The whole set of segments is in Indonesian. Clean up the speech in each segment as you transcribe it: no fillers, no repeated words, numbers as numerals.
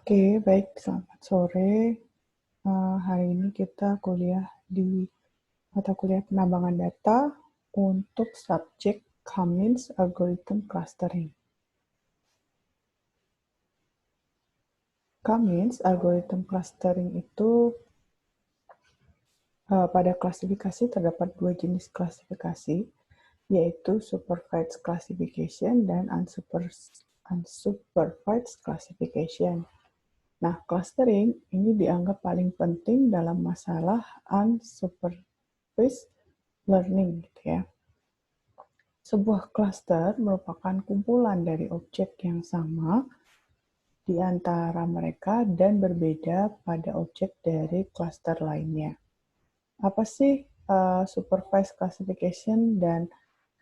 Oke, baik. Selamat sore. Hari ini kita kuliah di mata kuliah penambangan data untuk subjek Cummins Algorithm Clustering. Cummins Algorithm Clustering itu pada klasifikasi terdapat dua jenis klasifikasi, yaitu supervised classification dan unsupervised classification. Nah, clustering ini dianggap paling penting dalam masalah unsupervised learning, gitu ya. Sebuah cluster merupakan kumpulan dari objek yang sama di antara mereka dan berbeda pada objek dari cluster lainnya. Apa sih supervised classification dan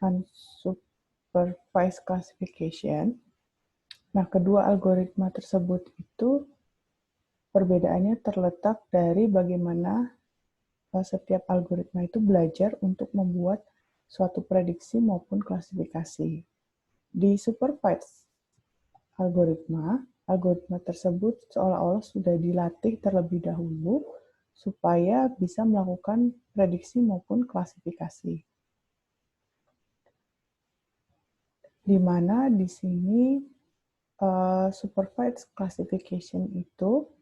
unsupervised classification? Nah, kedua algoritma tersebut itu perbedaannya terletak dari bagaimana setiap algoritma itu belajar untuk membuat suatu prediksi maupun klasifikasi. Di supervised algoritma tersebut seolah-olah sudah dilatih terlebih dahulu supaya bisa melakukan prediksi maupun klasifikasi. Di mana di sini supervised classification itu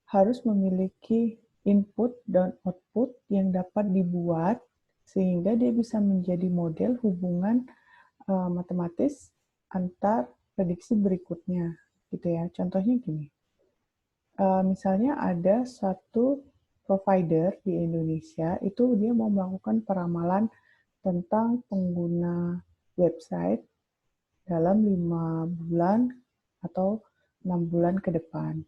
harus memiliki input dan output yang dapat dibuat sehingga dia bisa menjadi model hubungan matematis antar prediksi berikutnya, gitu ya. Contohnya gini, misalnya ada satu provider di Indonesia, itu dia mau melakukan peramalan tentang pengguna website dalam 5 bulan atau 6 bulan ke depan.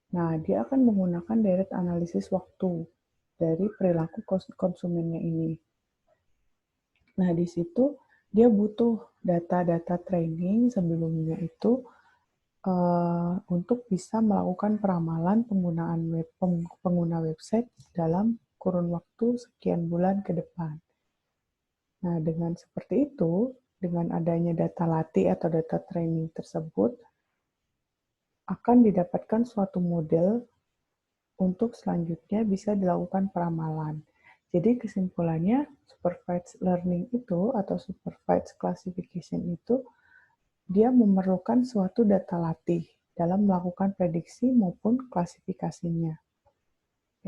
Nah, dia akan menggunakan direct analisis waktu dari perilaku konsumennya ini. Nah, di situ dia butuh data-data training sebelumnya itu untuk bisa melakukan peramalan penggunaan pengguna website dalam kurun waktu sekian bulan ke depan. Nah, dengan seperti itu, dengan adanya data latih atau data training tersebut, akan didapatkan suatu model untuk selanjutnya bisa dilakukan peramalan. Jadi kesimpulannya, supervised learning itu atau supervised classification itu dia memerlukan suatu data latih dalam melakukan prediksi maupun klasifikasinya.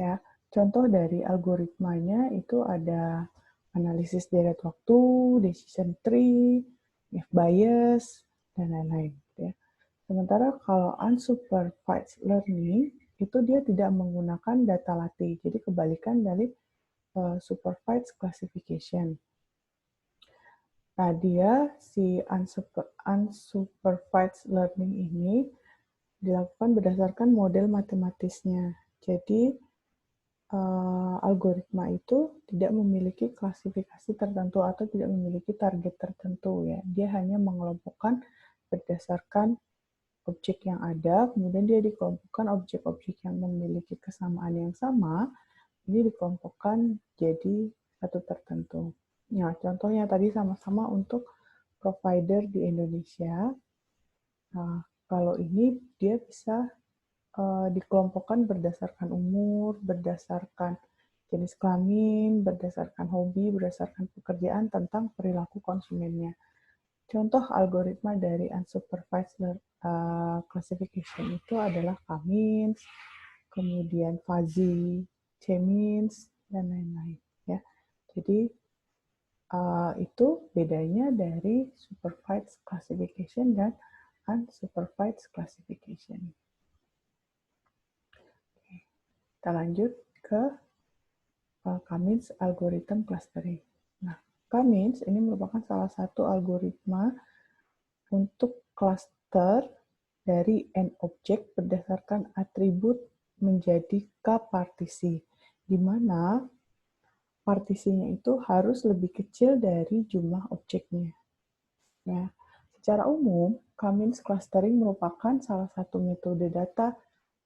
Ya, contoh dari algoritmanya itu ada analisis deret waktu, decision tree, if bias, dan lain-lain. Ya. Sementara kalau unsupervised learning itu dia tidak menggunakan data latih, jadi kebalikan dari supervised classification. Nah, dia si unsupervised learning ini dilakukan berdasarkan model matematisnya. Jadi, algoritma itu tidak memiliki klasifikasi tertentu atau tidak memiliki target tertentu ya. Dia hanya mengelompokkan berdasarkan objek yang ada, kemudian dia dikelompokkan objek-objek yang memiliki kesamaan yang sama, ini dikelompokkan jadi satu tertentu. Nah, contohnya tadi sama-sama untuk provider di Indonesia. Nah, kalau ini dia bisa dikelompokkan berdasarkan umur, berdasarkan jenis kelamin, berdasarkan hobi, berdasarkan pekerjaan tentang perilaku konsumennya. Contoh algoritma dari unsupervised classification itu adalah Cummins, kemudian fuzzy, K-means, dan lain-lain. Ya. Jadi itu bedanya dari supervised classification dan unsupervised classification. Kita lanjut ke Cummins Algorithm Clustering. Nah, Cummins ini merupakan salah satu algoritma untuk cluster dari n objek berdasarkan atribut menjadi K partisi, di mana partisinya itu harus lebih kecil dari jumlah objeknya. Ya, secara umum, Cummins clustering merupakan salah satu metode data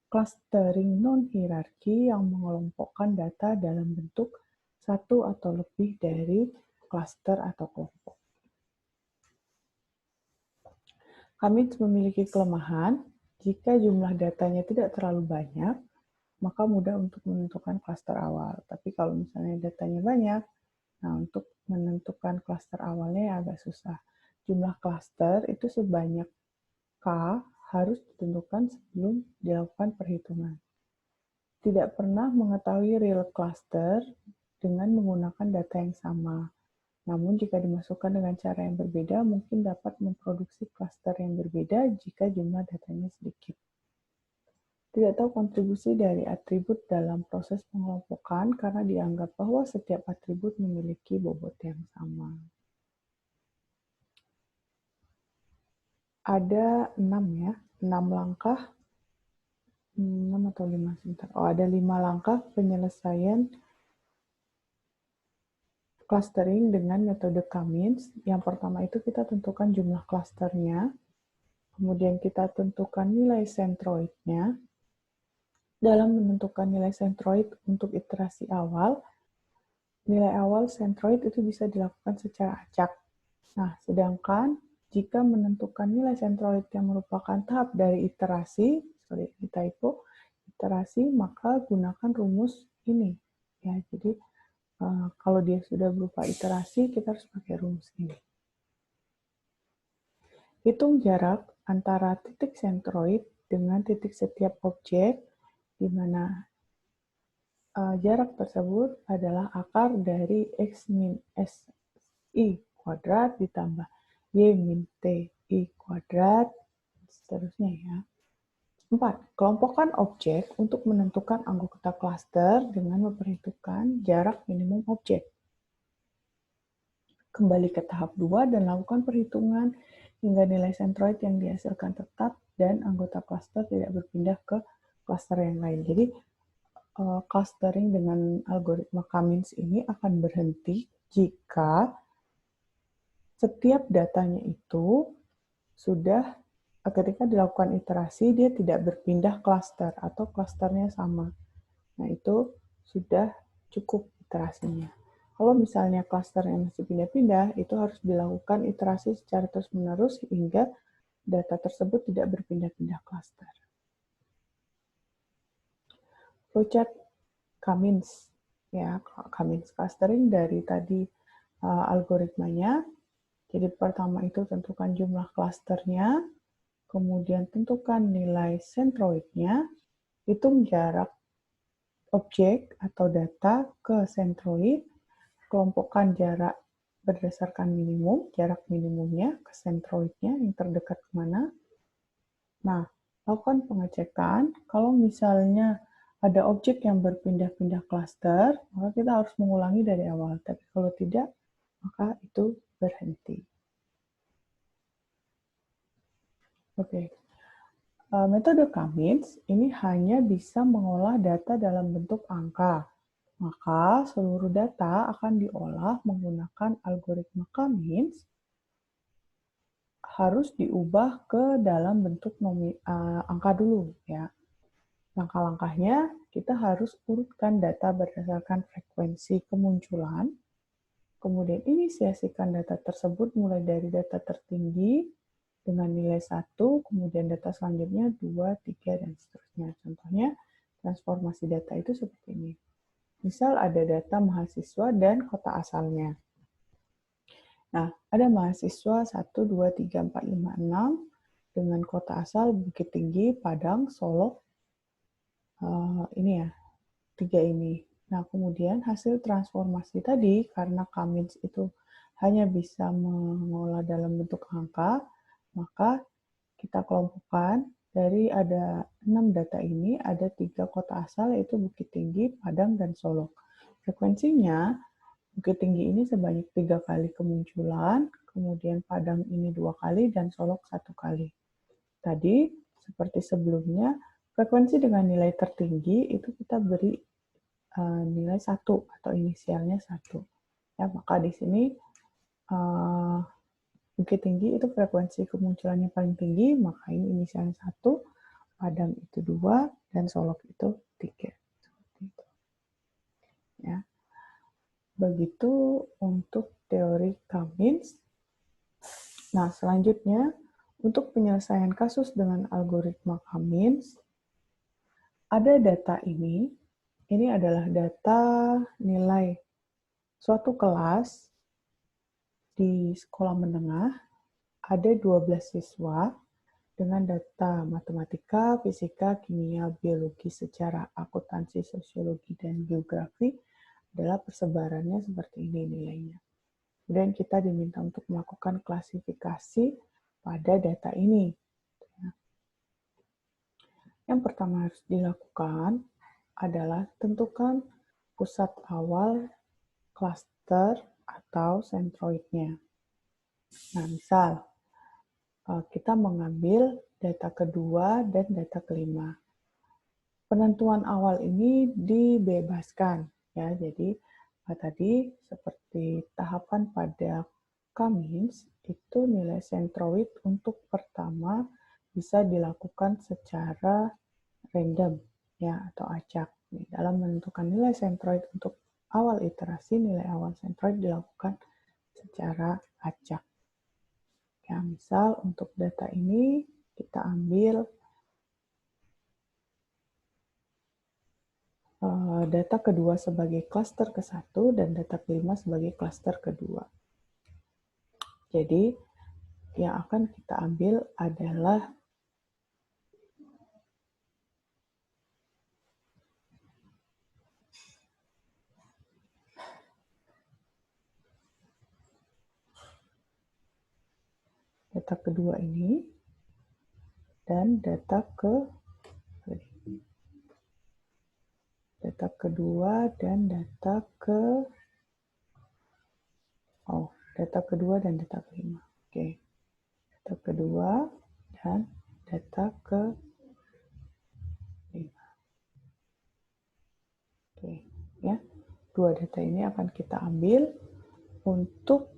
clustering non-hierarki yang mengelompokkan data dalam bentuk satu atau lebih dari cluster atau kelompok. Cummins memiliki kelemahan Jika jumlah datanya tidak terlalu banyak, maka mudah untuk menentukan klaster awal. Tapi kalau misalnya datanya banyak, nah untuk menentukan klaster awalnya agak susah. Jumlah klaster itu sebanyak K harus ditentukan sebelum dilakukan perhitungan. Tidak pernah mengetahui real cluster dengan menggunakan data yang sama. Namun jika dimasukkan dengan cara yang berbeda, mungkin dapat memproduksi klaster yang berbeda jika jumlah datanya sedikit. Tidak tahu kontribusi dari atribut dalam proses pengelompokan karena dianggap bahwa setiap atribut memiliki bobot yang sama. Ada 6 ya, 6 langkah, 6 atau 5 sebentar. Oh, ada 5 langkah penyelesaian clustering dengan metode K-means. Yang pertama itu kita tentukan jumlah klasternya, kemudian kita tentukan nilai sentroidnya. Dalam menentukan nilai sentroid untuk iterasi awal, nilai awal sentroid itu bisa dilakukan secara acak. Nah, sedangkan jika menentukan nilai sentroid yang merupakan tahap dari iterasi, iterasi, maka gunakan rumus ini. Ya, jadi kalau dia sudah berupa iterasi, kita harus pakai rumus ini. Hitung jarak antara titik sentroid dengan titik setiap objek, di mana jarak tersebut adalah akar dari X min SI kuadrat ditambah Y min TI kuadrat, seterusnya ya. 4. Kelompokkan objek untuk menentukan anggota klaster dengan memperhitungkan jarak minimum objek. Kembali ke tahap 2 dan lakukan perhitungan hingga nilai sentroid yang dihasilkan tetap dan anggota klaster tidak berpindah ke klaster yang lain. Jadi, clustering dengan algoritma K-means ini akan berhenti jika setiap datanya itu sudah ketika dilakukan iterasi dia tidak berpindah klaster atau klasternya sama. Nah, itu sudah cukup iterasinya. Kalau misalnya klasternya masih pindah-pindah, itu harus dilakukan iterasi secara terus-menerus hingga data tersebut tidak berpindah-pindah klaster. Flowchart K-means, ya, K-means clustering dari tadi algoritmanya. Jadi pertama itu tentukan jumlah klasternya, kemudian tentukan nilai sentroidnya, hitung jarak objek atau data ke sentroid, kelompokkan jarak berdasarkan minimum, jarak minimumnya ke sentroidnya yang terdekat kemana. Nah, lakukan pengecekan. Kalau misalnya ada objek yang berpindah-pindah klaster, maka kita harus mengulangi dari awal. Tapi kalau tidak, maka itu berhenti. Oke. Metode K-means ini hanya bisa mengolah data dalam bentuk angka. Maka seluruh data akan diolah menggunakan algoritma K-means harus diubah ke dalam bentuk angka dulu ya. Langkah-langkahnya kita harus urutkan data berdasarkan frekuensi kemunculan, kemudian inisiasikan data tersebut mulai dari data tertinggi dengan nilai 1, kemudian data selanjutnya 2, 3, dan seterusnya. Contohnya, transformasi data itu seperti ini. Misal ada data mahasiswa dan kota asalnya. Nah, ada mahasiswa 1, 2, 3, 4, 5, 6 dengan kota asal Bukit Tinggi, Padang, Solo. Ini ya, 3 ini. Nah, kemudian hasil transformasi tadi, karena K-means itu hanya bisa mengolah dalam bentuk angka, maka kita kelompokkan dari ada 6 data ini, ada 3 kota asal, yaitu Bukit Tinggi, Padang, dan Solo. Frekuensinya, Bukit Tinggi ini sebanyak 3 kali kemunculan, kemudian Padang ini 2 kali, dan Solo 1 kali. Tadi, seperti sebelumnya, frekuensi dengan nilai tertinggi itu kita beri nilai 1 atau inisialnya 1. Ya, maka di sini Bukit Tinggi itu frekuensi kemunculannya paling tinggi, maka ini inisialnya 1, Padang itu 2, dan Solok itu 3. Seperti itu. Ya. Begitu untuk teori K-means. Nah, selanjutnya Untuk penyelesaian kasus dengan algoritma K-means, ada data ini adalah data nilai suatu kelas di sekolah menengah, ada 12 siswa dengan data matematika, fisika, kimia, biologi, sejarah, akuntansi, sosiologi, dan geografi adalah persebarannya seperti ini nilainya. Kemudian kita diminta untuk melakukan klasifikasi pada data ini. Yang pertama harus dilakukan adalah tentukan pusat awal klaster atau sentroidnya. Nah, misal kita mengambil data kedua dan data kelima. Penentuan awal ini dibebaskan, ya. Jadi tadi seperti tahapan pada K-means itu nilai sentroid untuk pertama bisa dilakukan secara random, ya, atau acak. Dalam menentukan nilai sentroid untuk awal iterasi, nilai awal sentroid dilakukan secara acak. Ya, misal untuk data ini kita ambil data kedua sebagai klaster ke-1 dan data kelima sebagai klaster kedua. Jadi yang akan kita ambil adalah data kedua ini dan data kedua dan data kelima. Oke. Data kedua dan data kelima. Oke, ya. Dua data ini akan kita ambil untuk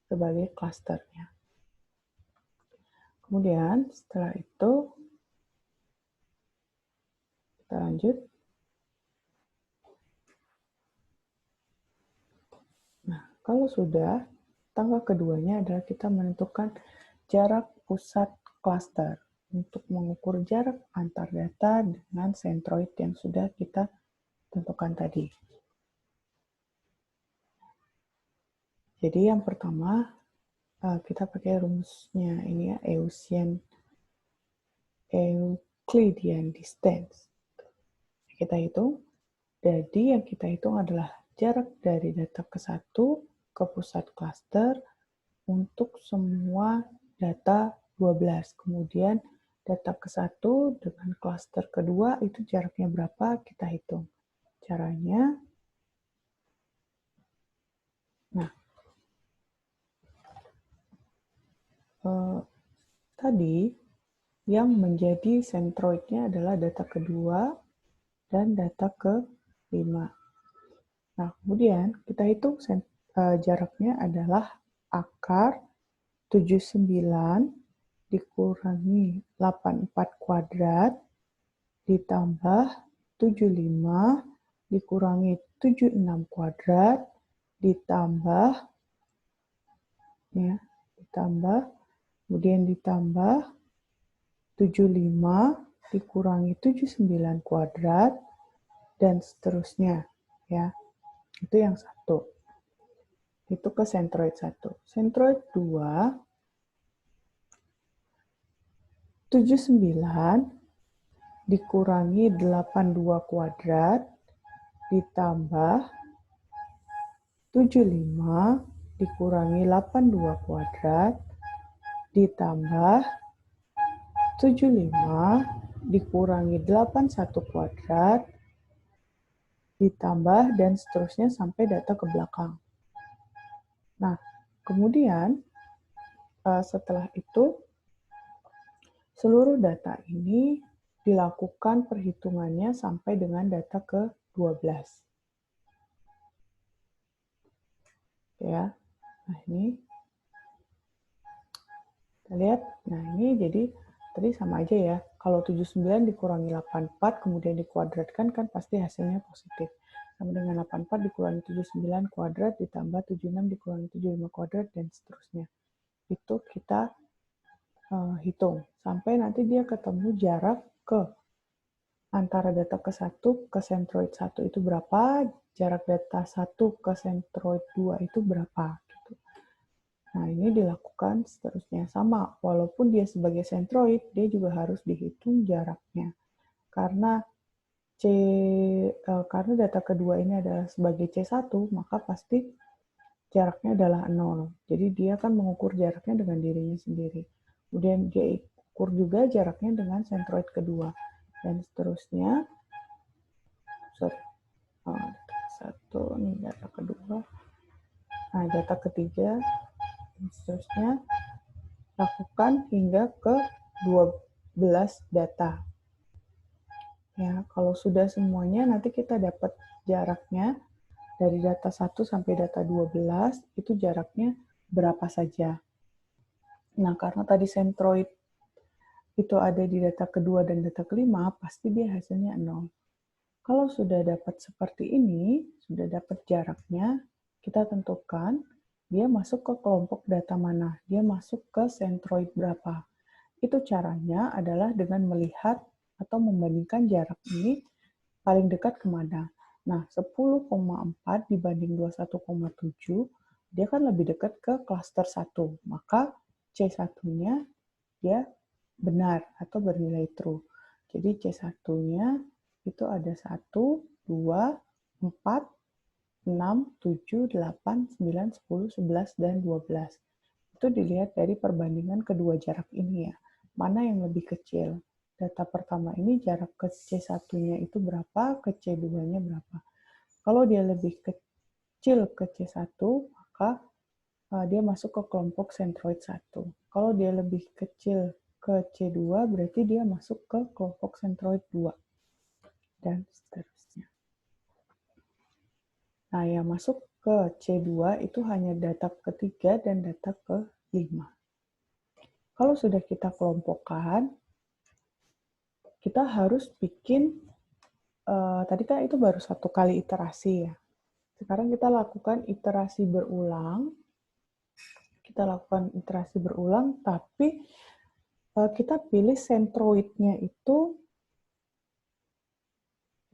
sebagai klasternya. Kemudian setelah itu kita lanjut. Nah, kalau sudah, tangga keduanya adalah kita menentukan jarak pusat klaster untuk mengukur jarak antar data dengan sentroid yang sudah kita tentukan tadi. Jadi yang pertama kita pakai rumusnya ini ya, Euclidean distance. Kita hitung. Jadi yang kita hitung adalah jarak dari data ke-1 ke pusat klaster untuk semua data 12. Kemudian data ke-1 dengan klaster kedua itu jaraknya berapa, kita hitung. Caranya, nah, tadi yang menjadi sentroidnya adalah data kedua dan data ke-5. Nah, kemudian kita hitung jaraknya adalah akar 79 dikurangi 84 kuadrat ditambah 75 dikurangi 76 kuadrat ditambah kemudian ditambah 75 dikurangi 79 kuadrat dan seterusnya, ya. Itu yang satu. Itu ke sentroid 1. Sentroid 2 79 dikurangi 82 kuadrat ditambah 75 dikurangi 82 kuadrat ditambah 75 dikurangi 81 kuadrat ditambah dan seterusnya sampai data ke belakang. Nah, kemudian setelah itu seluruh data ini dilakukan perhitungannya sampai dengan data ke-12. Ya. Nah, ini kita lihat. Nah, ini jadi tadi sama aja ya. Kalau 79 dikurangi 84 kemudian dikuadratkan kan pasti hasilnya positif. Sama dengan 84 dikurangi 79 kuadrat ditambah 76 dikurangi 75 kuadrat dan seterusnya. itu kita hitung. Sampai nanti dia ketemu jarak ke antara data ke 1 ke centroid 1 itu berapa, jarak data 1 ke centroid 2 itu berapa. Gitu. Nah, ini dilakukan seterusnya. Sama, walaupun dia sebagai centroid, dia juga harus dihitung jaraknya. Karena karena data kedua ini adalah sebagai C1, maka pasti jaraknya adalah 0. Jadi dia akan mengukur jaraknya dengan dirinya sendiri. Kemudian dia ukur juga jaraknya dengan centroid kedua. Dan seterusnya, satu, ini data kedua. Nah, data ketiga, dan seterusnya, lakukan hingga ke 12 data. Ya, kalau sudah semuanya, nanti kita dapat jaraknya dari data 1 sampai data 12, itu jaraknya berapa saja. Nah, karena tadi centroid itu ada di data kedua dan data kelima, pasti dia hasilnya 0. Kalau sudah dapat seperti ini, sudah dapat jaraknya, kita tentukan dia masuk ke kelompok data mana, dia masuk ke centroid berapa. Itu caranya adalah dengan melihat atau membandingkan jarak ini paling dekat kemana. Nah, 10,4 dibanding 21,7, dia kan lebih dekat ke klaster 1. Maka C1-nya dia benar atau bernilai true. Jadi C1-nya itu ada 1, 2, 4, 6, 7, 8, 9, 10, 11, dan 12. Itu dilihat dari perbandingan kedua jarak ini ya. Mana yang lebih kecil? Data pertama ini jarak ke C1-nya itu berapa, ke C2-nya berapa. Kalau dia lebih kecil ke C1, maka dia masuk ke kelompok centroid 1. Kalau dia lebih kecil ke C2, berarti dia masuk ke kelompok centroid 2. Dan seterusnya. Nah, yang masuk ke C2 itu hanya data ketiga dan data ke-5. Kalau sudah kita kelompokkan, kita harus bikin, tadi kan itu baru satu kali iterasi ya. Sekarang kita lakukan iterasi berulang. Tapi kita pilih centroid-nya itu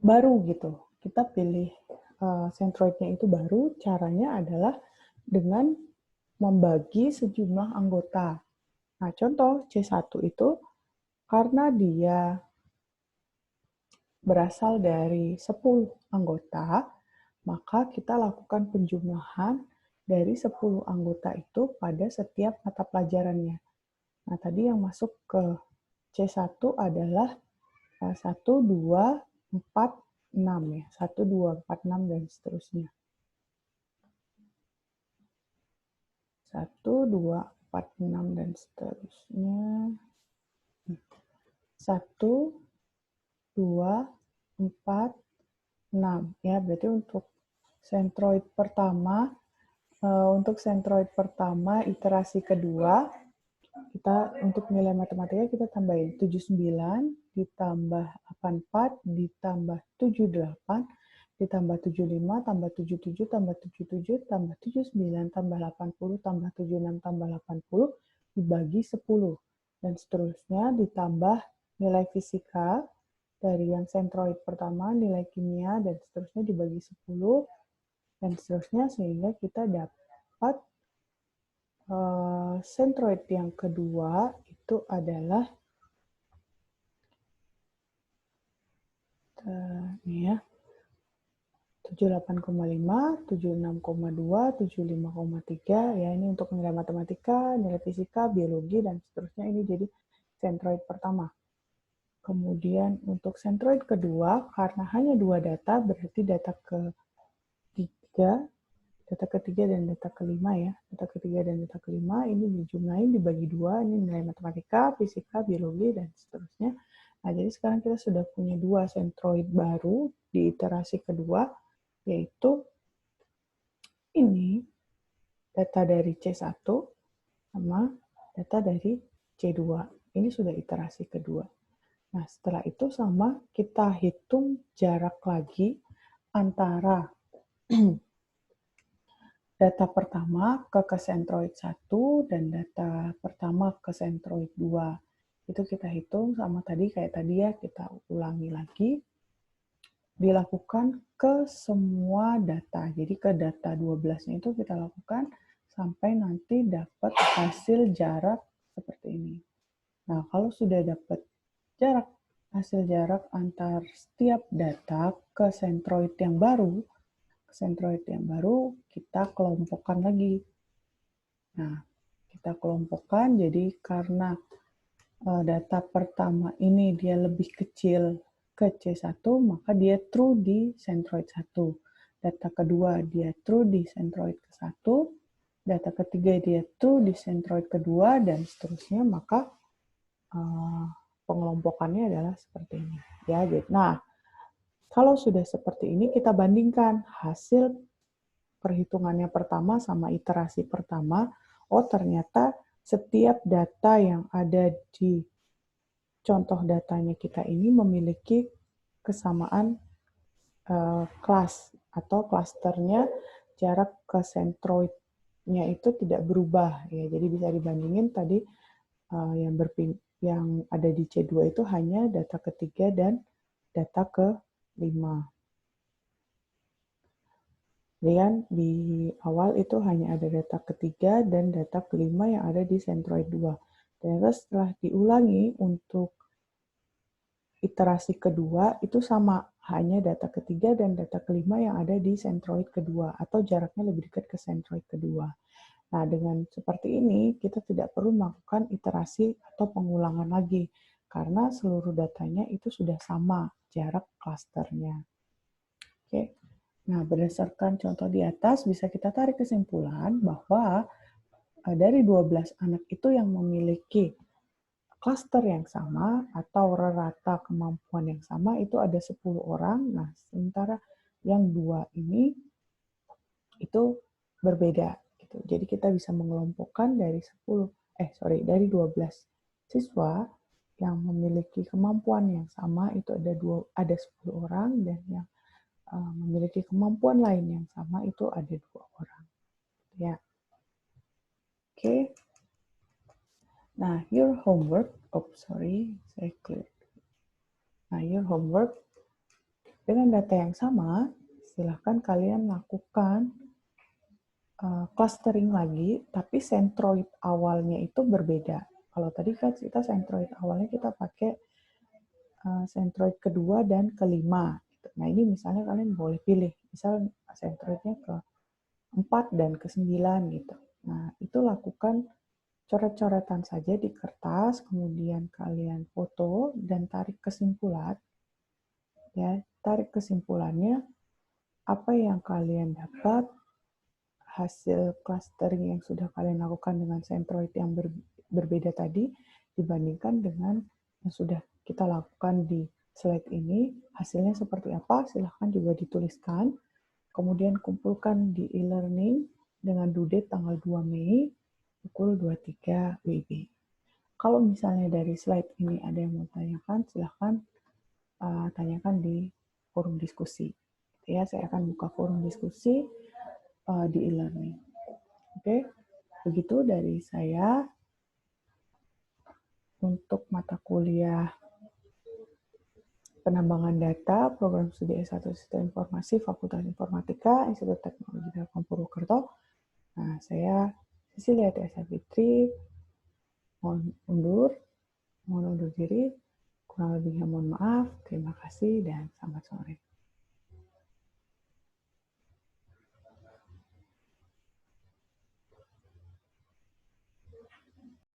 baru gitu. Kita pilih centroid-nya itu baru, caranya adalah dengan membagi sejumlah anggota. Nah, contoh C1 itu karena dia berasal dari 10 anggota, maka kita lakukan penjumlahan dari 10 anggota itu pada setiap mata pelajarannya. Nah, tadi yang masuk ke C1 adalah 1, 2, 4, 6 ya. 1, 2, 4, 6, dan seterusnya. 1, 2, 4, 6, dan seterusnya. 1, 2, 4, 6. Ya, berarti untuk centroid pertama, iterasi kedua, kita untuk nilai matematika kita tambahin 79 ditambah 84 ditambah 78 ditambah 75 tambah 77 tambah 77 tambah 79 tambah 80 tambah 76 tambah 80 dibagi 10 dan seterusnya ditambah nilai fisika dari yang centroid pertama, nilai kimia dan seterusnya dibagi 10 dan seterusnya sehingga kita dapat centroid yang kedua itu adalah ini ya, 78,5, 76,2, 75,3 ya, ini untuk nilai matematika, nilai fisika, biologi dan seterusnya. Ini jadi centroid pertama. Kemudian untuk centroid kedua, karena hanya 2 data, berarti data ketiga dan data kelima ya. Data ketiga dan data kelima ini dijumlahin dibagi 2, ini nilai matematika, fisika, biologi, dan seterusnya. Nah, jadi sekarang kita sudah punya 2 centroid baru di iterasi kedua, yaitu ini data dari C1 sama data dari C2. Ini sudah iterasi kedua. Nah, setelah itu sama kita hitung jarak lagi antara data pertama ke Centroid 1 dan data pertama ke Centroid 2. Itu kita hitung sama tadi, kayak tadi ya, kita ulangi lagi. Dilakukan ke semua data. Jadi ke data 12-nya itu kita lakukan sampai nanti dapat hasil jarak seperti ini. Nah, kalau sudah dapat hasil jarak antar setiap data ke Centroid yang baru, kita kelompokkan lagi. Nah, kita kelompokkan, jadi karena data pertama ini dia lebih kecil ke C1, maka dia true di Centroid 1. Data kedua dia true di Centroid ke-1, data ketiga dia true di Centroid kedua, dan seterusnya, maka pengelompokannya adalah seperti ini. Ya, nah, kalau sudah seperti ini, kita bandingkan hasil perhitungannya pertama sama iterasi pertama. Oh, ternyata setiap data yang ada di contoh datanya kita ini memiliki kesamaan kelas atau klasternya, jarak ke centroidnya itu tidak berubah. Ya, jadi bisa dibandingin tadi yang ada di C2 itu hanya data ketiga dan data ke-5. Dan di awal itu hanya ada data ketiga dan data ke-5 yang ada di Centroid 2. Ternyata setelah diulangi untuk iterasi kedua itu sama, hanya data ketiga dan data ke-5 yang ada di Centroid kedua, atau jaraknya lebih dekat ke Centroid kedua. Nah, dengan seperti ini, kita tidak perlu melakukan iterasi atau pengulangan lagi, karena seluruh datanya itu sudah sama jarak klasternya. Oke. Nah, berdasarkan contoh di atas, bisa kita tarik kesimpulan bahwa dari 12 anak itu yang memiliki klaster yang sama atau rata kemampuan yang sama itu ada 10 orang. Nah, sementara yang 2 ini itu berbeda. Gitu. Jadi kita bisa mengelompokkan dari 12 siswa yang memiliki kemampuan yang sama itu ada 10 orang, dan yang memiliki kemampuan lain yang sama itu ada 2 orang. Ya. Oke. Nah, your homework, Nah, your homework dengan data yang sama, silahkan kalian lakukan clustering lagi, tapi centroid awalnya itu berbeda. Kalau tadi kan kita centroid awalnya kita pakai centroid kedua dan kelima. Nah, ini misalnya kalian boleh pilih, misal centroidnya ke-4 dan ke-9 gitu. Nah, itu lakukan coret-coretan saja di kertas, kemudian kalian foto dan tarik kesimpulan. Ya, tarik kesimpulannya apa yang kalian dapat hasil clustering yang sudah kalian lakukan dengan centroid yang berbeda tadi dibandingkan dengan yang sudah kita lakukan di slide ini, hasilnya seperti apa? Silahkan juga dituliskan. Kemudian kumpulkan di e-learning dengan due date tanggal 2 Mei pukul 23 WIB. Kalau misalnya dari slide ini ada yang mau tanyakan, silahkan tanyakan di forum diskusi. Ya, saya akan buka forum diskusi di e-learning. Oke, begitu dari saya untuk mata kuliah penambangan data, program studi S1 Sistem Informasi, Fakultas Informatika, Institut Teknologi Telkom Purwokerto. Nah, saya Cecilia Tiasa Fitri, mohon undur diri, kurang lebihnya mohon maaf, terima kasih, dan selamat sore.